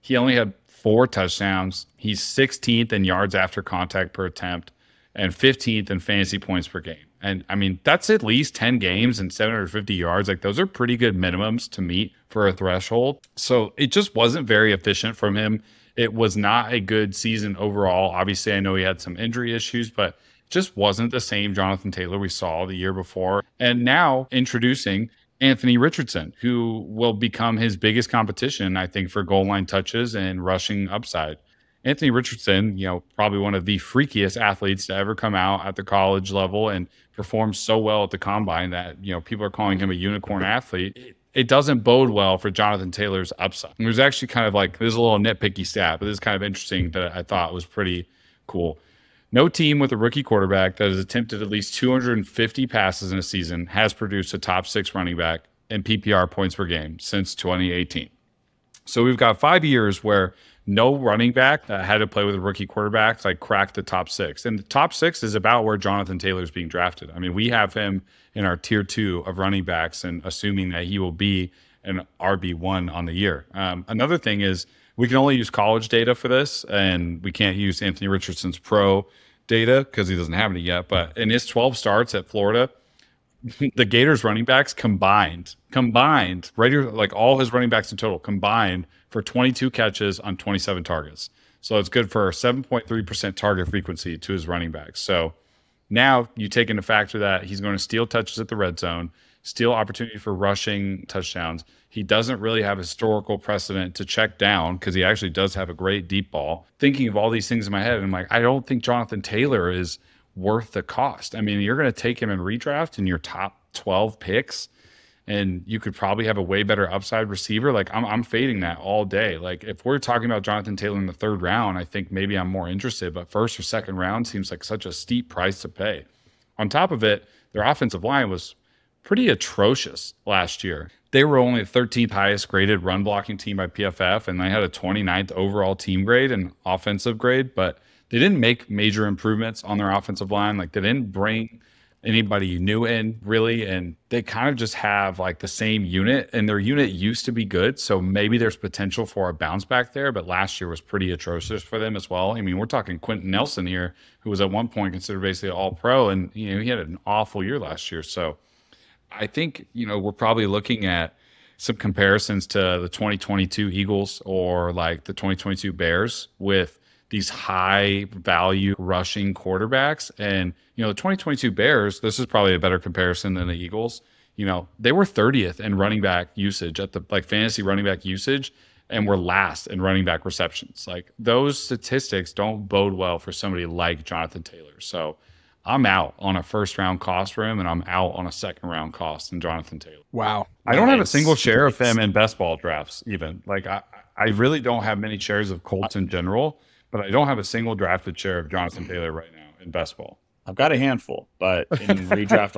He only had 4 touchdowns. He's 16th in yards after contact per attempt and 15th in fantasy points per game. And I mean, that's at least 10 games and 750 yards. Like those are pretty good minimums to meet for a threshold. So it just wasn't very efficient from him. It was not a good season overall. Obviously, I know he had some injury issues, but just wasn't the same Johnathon Taylor we saw the year before. And now introducing Anthony Richardson, who will become his biggest competition, I think, for goal line touches and rushing upside. Anthony Richardson, probably one of the freakiest athletes to ever come out at the college level and perform so well at the combine that, people are calling him a unicorn athlete. It doesn't bode well for Johnathon Taylor's upside. And there's actually kind of like, there's a little nitpicky stat, but this is kind of interesting that I thought was pretty cool. No team with a rookie quarterback that has attempted at least 250 passes in a season has produced a top 6 running back in PPR points per game since 2018. So we've got 5 years where no running back that had to play with a rookie quarterback like cracked the top 6. And the top 6 is about where Jonathan Taylor is being drafted. I mean, we have him in our tier 2 of running backs and assuming that he will be an RB1 on the year. Another thing is we can only use college data for this, and we can't use Anthony Richardson's pro data because he doesn't have any yet. But in his 12 starts at Florida, the Gators running backs combined, like all his running backs in total combined for 22 catches on 27 targets. So it's good for 7.3% target frequency to his running backs. So now you take into factor that he's going to steal touches at the red zone, steal opportunity for rushing touchdowns. He doesn't really have historical precedent to check down because he actually does have a great deep ball. Thinking of all these things in my head, I'm like, I don't think Jonathan Taylor is worth the cost. I mean, you're going to take him in redraft in your top 12 picks, and you could probably have a way better upside receiver. Like I'm fading that all day. Like if we're talking about Jonathan Taylor in the 3rd round, I think maybe I'm more interested, but 1st or 2nd round seems like such a steep price to pay. On top of it, their offensive line was pretty atrocious last year. They were only the 13th highest graded run blocking team by PFF, and they had a 29th overall team grade and offensive grade, but they didn't make major improvements on their offensive line. Like they didn't bring anybody new in really, and they kind of just have like the same unit, and their unit used to be good. So maybe there's potential for a bounce back there, but last year was pretty atrocious for them as well. I mean, we're talking Quentin Nelson here, who was at one point considered basically all pro, and he had an awful year last year. So I think, we're probably looking at some comparisons to the 2022 Eagles or like the 2022 Bears with these high value rushing quarterbacks. And, the 2022 Bears, this is probably a better comparison than the Eagles. They were 30th in running back usage at the fantasy running back usage, and were last in running back receptions. Like those statistics don't bode well for somebody like Jonathan Taylor. So I'm out on a 1st round cost for him, and I'm out on a 2nd round cost in Jonathan Taylor. Wow. I don't have a single share of him in best ball drafts even. Like I really don't have many shares of Colts in general, but I don't have a single drafted share of Jonathan Taylor right now in best ball. I've got a handful, but in redraft,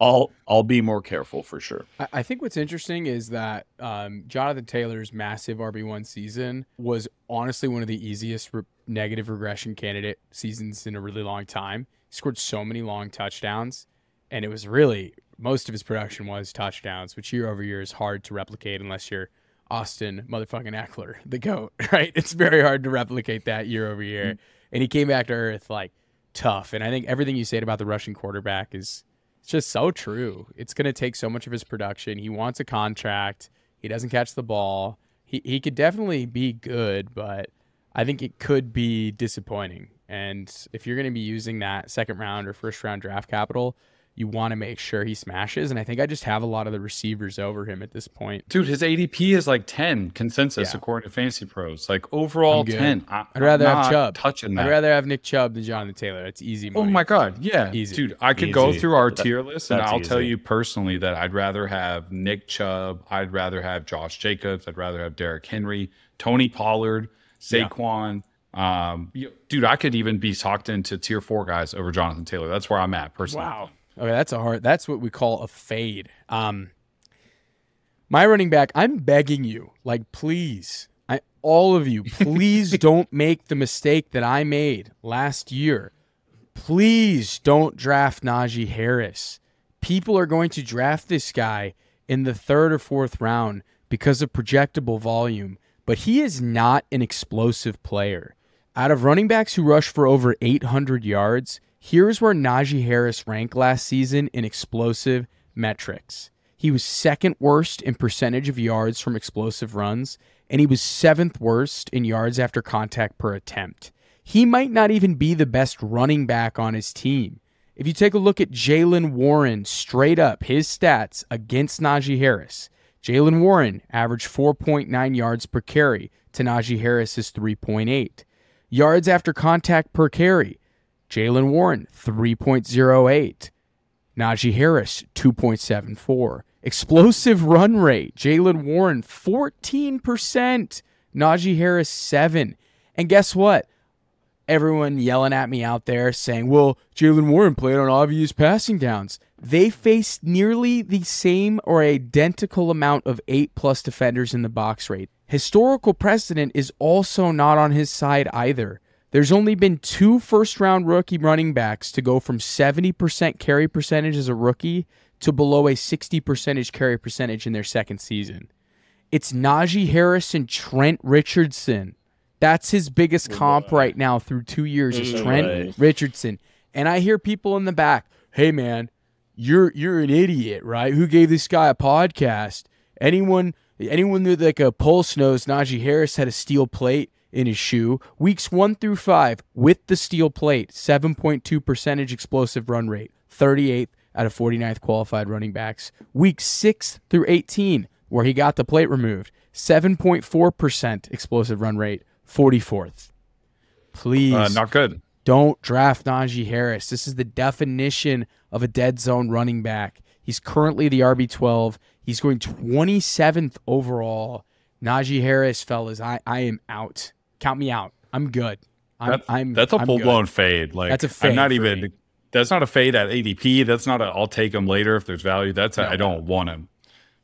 I'll be more careful for sure. I think what's interesting is that Jonathan Taylor's massive RB1 season was honestly one of the easiest negative regression candidate seasons in a really long time. He scored so many long touchdowns, and it was really most of his production was touchdowns, which year over year is hard to replicate unless you're Austin motherfucking Eckler, the GOAT, right? It's very hard to replicate that year over year. And he came back to earth like tough. And I think everything you said about the rushing quarterback is just so true. It's going to take so much of his production. He wants a contract. He doesn't catch the ball. He could definitely be good, but I think it could be disappointing. And if you're going to be using that 2nd round or 1st round draft capital, you want to make sure he smashes. And I think I just have a lot of the receivers over him at this point. Dude, his ADP is like 10 consensus according to Fantasy Pros. Like overall 10. I'd rather have Chubb. Touching that. I'd rather have Nick Chubb than Jonathan Taylor. It's easy money. Oh my God. Yeah. Easy. Dude, I could go through our tier list, and I'll tell you personally that I'd rather have Nick Chubb. I'd rather have Josh Jacobs. I'd rather have Derrick Henry, Tony Pollard, Saquon. Dude, I could even be talked into tier 4 guys over Jonathan Taylor. That's where I'm at personally. Wow. Okay, that's what we call a fade. My running back, I'm begging you, like, please, all of you, please don't make the mistake that I made last year. Please don't draft Najee Harris. People are going to draft this guy in the 3rd or 4th round because of projectable volume, but he is not an explosive player. Out of running backs who rush for over 800 yards, here's where Najee Harris ranked last season in explosive metrics. He was 2nd worst in percentage of yards from explosive runs, and he was 7th worst in yards after contact per attempt. He might not even be the best running back on his team. If you take a look at Jaylen Warren, straight up, his stats against Najee Harris, Jaylen Warren averaged 4.9 yards per carry to Najee Harris's 3.8. Yards after contact per carry, Jaylen Warren, 3.08. Najee Harris, 2.74. Explosive run rate, Jaylen Warren, 14%. Najee Harris, 7%. And guess what? everyone yelling at me out there saying, well, Jalen Warren played on obvious passing downs. They faced nearly the same or identical amount of 8+ defenders in the box rate. Historical precedent is also not on his side either. There's only been 2 first-round rookie running backs to go from 70% carry percentage as a rookie to below a 60% carry percentage in their second season. It's Najee Harris and Trent Richardson. That's his biggest comp right now through 2 years is Trent Richardson. And I hear people in the back, hey, man, you're an idiot, right? Who gave this guy a podcast? Anyone with like a pulse knows Najee Harris had a steel plate in his shoe. Weeks 1 through 5 with the steel plate, 7.2% explosive run rate, 38th out of 49th qualified running backs. Weeks 6 through 18, where he got the plate removed, 7.4% explosive run rate, 44th. Please. Not good. Don't draft Najee Harris. This is the definition of a dead zone running back. He's currently the RB12. He's going 27th overall. Najee Harris, fellas, I am out. Count me out. I'm good. That's a full-blown fade. Like, that's a fade. I'm not even. That's not a fade at ADP. That's not a. I'll take him later if there's value. That's I don't want him.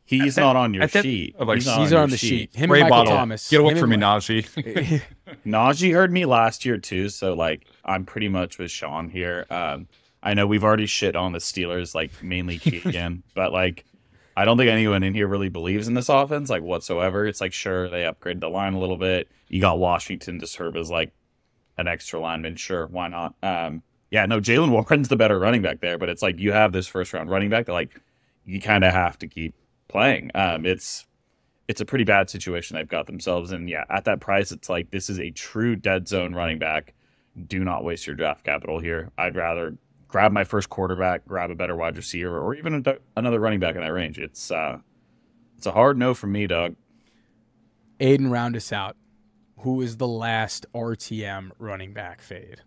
He's not on your sheet. He's on the sheet. Him Spray and Michael bottle. Thomas. Get away from me, Najee. Najee heard me last year too, so like I'm pretty much with Shaun here. I know we've already shit on the Steelers, like mainly Keegan, but like I don't think anyone in here really believes in this offense, like whatsoever. It's like sure they upgraded the line a little bit. You got Washington to serve as like an extra lineman, sure, why not? Yeah, no, Jalen Warren's the better running back there, but it's like you have this first round running back that like you kind of have to keep playing. It's a pretty bad situation they've got themselves in. Yeah, at that price, it's like this is a true dead zone running back. Do not waste your draft capital here. I'd rather grab my first quarterback, grab a better wide receiver, or even another running back in that range. It's a hard no from me, Doug. Aidan, round us out. Who is the last RTM running back fade?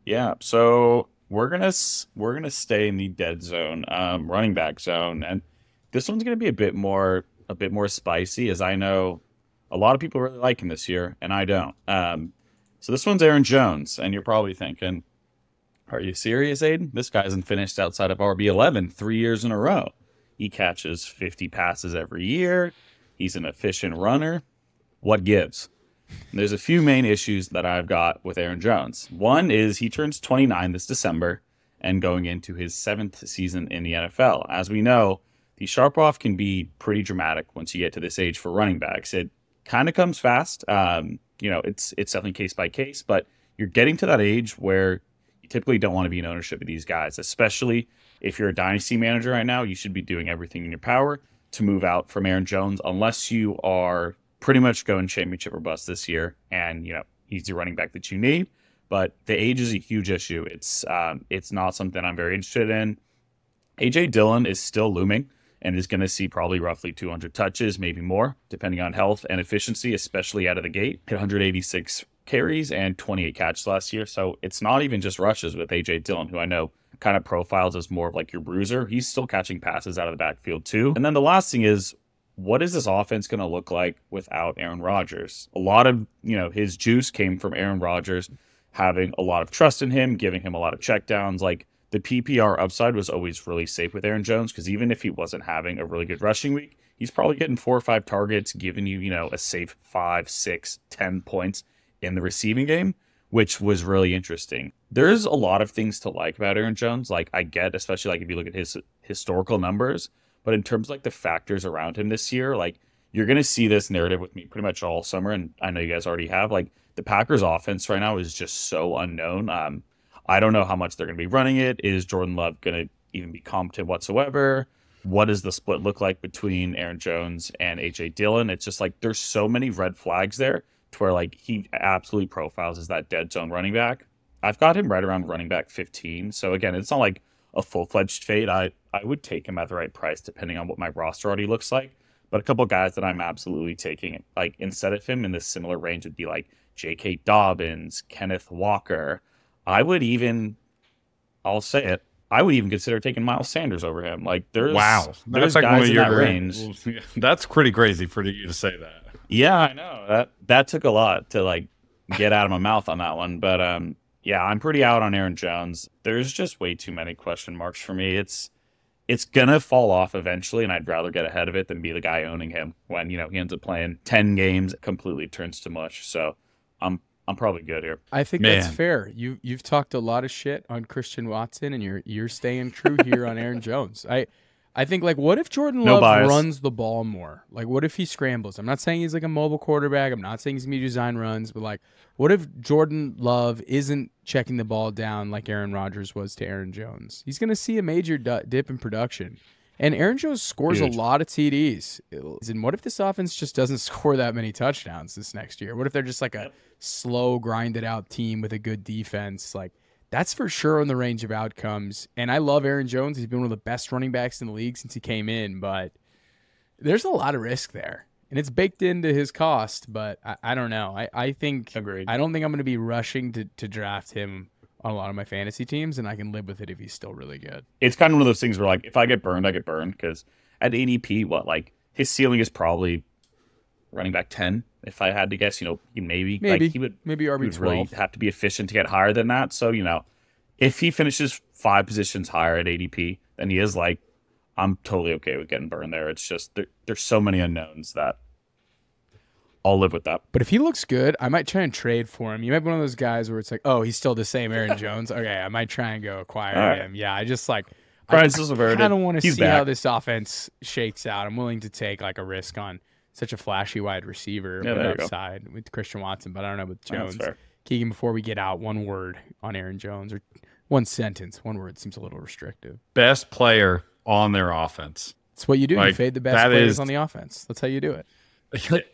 Yeah, so we're gonna stay in the dead zone, running back zone, and this one's gonna be a bit more spicy, as I know a lot of people really like him this year, and I don't. So this one's Aaron Jones, and you're probably thinking, are you serious, Aidan? This guy hasn't finished outside of RB11 3 years in a row. He catches 50 passes every year. He's an efficient runner. What gives? And there's a few main issues that I've got with Aaron Jones. One is he turns 29 this December and going into his 7th season in the NFL. As we know, the sharp off can be pretty dramatic once you get to this age for running backs. It kind of comes fast. It's definitely case by case, but you're getting to that age where you typically don't want to be in ownership of these guys, especially if you're a dynasty manager right now. You should be doing everything in your power to move out from Aaron Jones, unless you are pretty much going championship or bust this year, and he's the running back that you need. But the age is a huge issue. It's not something I'm very interested in. AJ Dillon is still looming and is going to see probably roughly 200 touches, maybe more, depending on health and efficiency, especially out of the gate. Hit 186 carries and 28 catches last year. So it's not even just rushes with AJ Dillon, who I know kind of profiles as more of like your bruiser. He's still catching passes out of the backfield too. And then the last thing is, what is this offense going to look like without Aaron Rodgers? A lot of, his juice came from Aaron Rodgers having a lot of trust in him, giving him a lot of checkdowns. Like the PPR upside was always really safe with Aaron Jones, because even if he wasn't having a really good rushing week, he's probably getting 4 or 5 targets, giving you, a safe 5, 6, 10 points in the receiving game, which was really interesting. There's a lot of things to like about Aaron Jones. Like I get, especially like if you look at his historical numbers, but in terms of like the factors around him this year, like you're going to see this narrative with me pretty much all summer. And I know you guys already have, like the Packers offense right now is just so unknown. I don't know how much they're going to be running it. Is Jordan Love going to even be competent whatsoever? What does the split look like between Aaron Jones and AJ Dillon? It's just like there's so many red flags there to where like he absolutely profiles as that dead zone running back. I've got him right around running back 15. So again, it's not like a full-fledged fade. I would take him at the right price depending on what my roster already looks like. But a couple of guys that I'm absolutely taking like instead of him in this similar range would be like J.K. Dobbins, Kenneth Walker. I would even consider taking Miles Sanders over him. Like there's that's like guys one of in your that range. That's pretty crazy for you to say that. Yeah, I know. That took a lot to like get out of my mouth on that one. But yeah, I'm pretty out on Aaron Jones. There's just way too many question marks for me. It's gonna fall off eventually, and I'd rather get ahead of it than be the guy owning him when, he ends up playing 10 games, it completely turns to mush. So I'm probably good here. I think that's fair. You've talked a lot of shit on Christian Watson, and you're staying true here on Aaron Jones. I think, like, what if Jordan Love runs the ball more? Like, what if he scrambles? I'm not saying he's like a mobile quarterback. I'm not saying he's going to design runs. But, like, what if Jordan Love isn't checking the ball down like Aaron Rodgers was to Aaron Jones? He's going to see a major dip in production. And Aaron Jones scores a lot of TDs. And what if this offense just doesn't score that many touchdowns this next year? What if they're just like a slow, grinded-out team with a good defense? Like, that's for sure in the range of outcomes. And I love Aaron Jones. He's been one of the best running backs in the league since he came in. But there's a lot of risk there. And it's baked into his cost. But I don't know. I think Agreed. I don't think I'm going to be rushing to draft him on a lot of my fantasy teams. And I can live with it if he's still really good. It's kind of one of those things where, like, if I get burned, I get burned. Because at ADP, his ceiling is probably running back 10. If I had to guess, maybe like he would RB12. Really have to be efficient to get higher than that. So, if he finishes 5 positions higher at ADP than he is, like, I'm totally okay with getting burned there. It's just there's so many unknowns that I'll live with that. But if he looks good, I might try and trade for him. You might be one of those guys where it's like, oh, he's still the same Aaron Jones. Okay, I might try and go acquire him. Yeah, I just like I kind of want to see how this offense shakes out. I'm willing to take like a risk on such a flashy wide receiver outside with Christian Watson, but I don't know with Jones. Keegan, before we get out, one word on Aaron Jones, or one sentence. One word seems a little restrictive. Best player on their offense. That's what you do. You fade the best players on the offense. That's how you do it.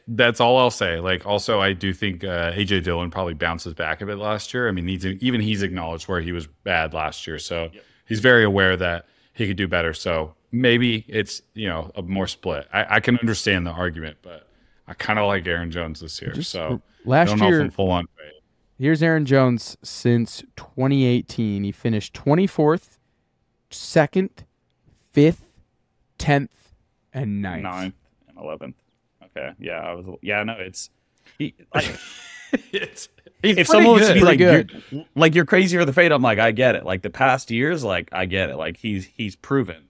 That's all I'll say. Like, also, I do think AJ Dillon probably bounces back a bit last year. I mean, he's acknowledged where he was bad last year, so he's very aware that he could do better. So maybe it's a more split. I can understand the argument, but I kind of like Aaron Jones this year. So last I don't know year, if I'm full on fade. Here's Aaron Jones since 2018. He finished 24th, 2nd, 5th, 10th, and 9th. 9th and 11th. Okay, yeah, it's if someone was to be like you're crazy for the fade, I'm like, I get it. Like the past years, like I get it. Like he's proven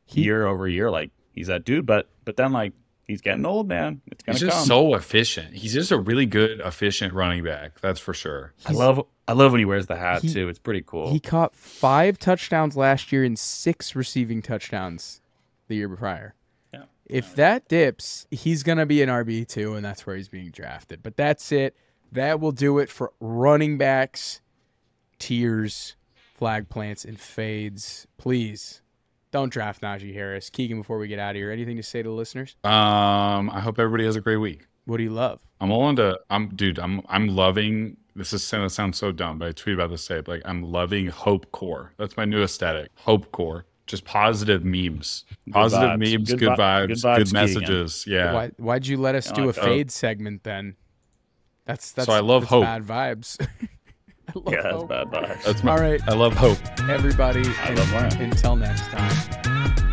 year over year, like he's that dude. But then like he's getting old, man. It's gonna come. He's just so efficient. He's just a really good, efficient running back. That's for sure. I love when he wears the hat too. It's pretty cool. He caught 5 touchdowns last year and 6 receiving touchdowns the year prior. Yeah. If that dips, he's gonna be an RB2, and that's where he's being drafted. But that's it. That will do it for running backs, tiers, flag plants, and fades. Please don't draft Najee Harris. Keegan, before we get out of here, anything to say to the listeners? I hope everybody has a great week. What do you love? I'm loving, this is going to sound so dumb, but I tweet about this today, but like, I'm loving Hope Core. That's my new aesthetic. Hope Core. Just positive memes. Good vibes, good messages. Keegan. Yeah. Why'd you let us do a fade segment then? That's so I love hope. Bad vibes. That's bad vibes. All right. I love hope. Everybody, until next time.